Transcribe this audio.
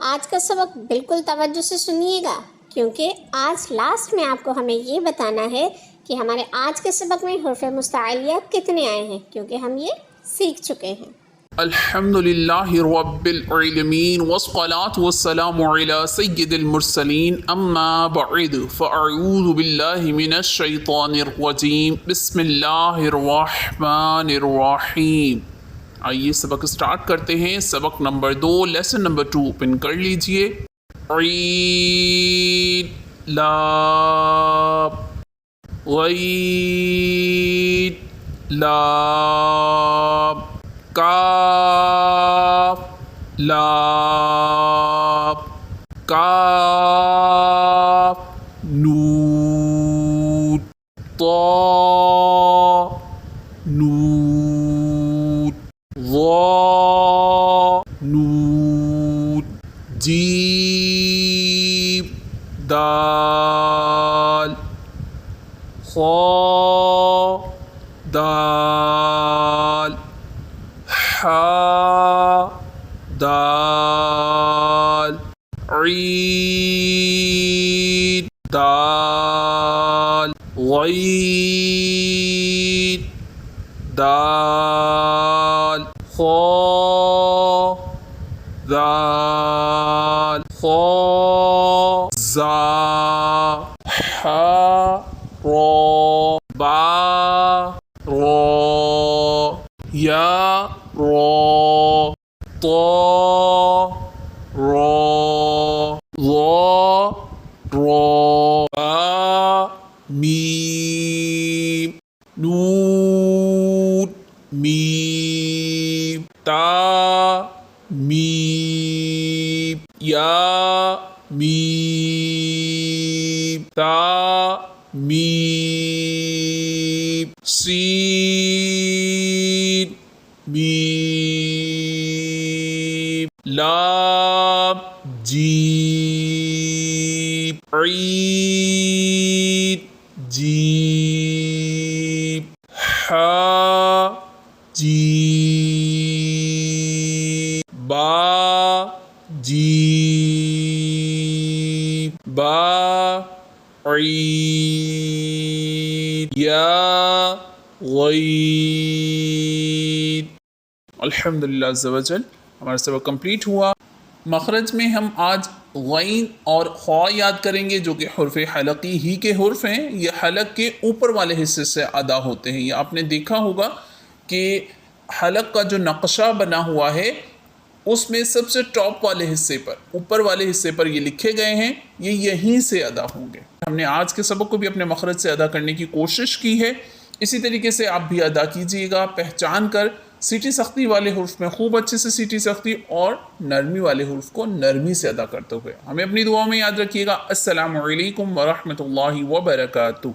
आज का सबक बिल्कुल तवज्जो से सुनिएगा, क्योंकि आज लास्ट में आपको हमें ये बताना है कि हमारे आज के सबक में हुर्फ़ मुस्तअलियात कितने आए हैं, क्योंकि हम ये सीख चुके हैं। अल्हम्दुलिल्लाहि रब्बिल आलमीन वस्सलातु वस्सलामु अला सय्यिदिल मुरसलीन अम्मा बअद फ़अऊज़ु बिल्लाहि मिनश शैतानिर रजीम बिस्मिल्लाहिर रहमानिर रहीम। आइए सबक स्टार्ट करते हैं। सबक नंबर 2 लेसन नंबर 2 ओपन कर लीजिए। ईद लाम ईद लाम काफ लाम काफ नून तो नून ज़ा नून जीम दाल खा दाल हा दाल ईद दाल गईद दाल खा दाल खा जा हा रो बा रो या रो तो रो रो बा मीम नून मीम ता मीम या मीम ता मीम सीन मीम लाम जीम ईद जीम हा जीम बा जीम बा ईद या गईद। अल्हम्दुलिल्लाह अज़्ज़ा वजल हमारा सबक कंप्लीट हुआ। मखरज में हम आज गैन और ख्वा याद करेंगे, जो कि हुर्फ़ हलक़ी ही के हुर्फ़ हैं। ये हलक़ के ऊपर वाले हिस्से से अदा होते हैं। ये आपने देखा होगा कि हलक़ का जो नक्शा बना हुआ है उसमें सबसे टॉप वाले हिस्से पर, ऊपर वाले हिस्से पर ये लिखे गए हैं, ये यहीं से अदा होंगे। हमने आज के सबक को भी अपने मखरज से अदा करने की कोशिश की है। इसी तरीके से आप भी अदा कीजिएगा, पहचान कर सीटी सख्ती वाले हुर्फ में खूब अच्छे से सीटी सख्ती और नरमी वाले हुर्फ को नरमी से अदा करते हुए। हमें अपनी दुआ में याद रखिएगा। अस्सलामु अलैकुम व रहमतुल्लाहि व बरकातुहू।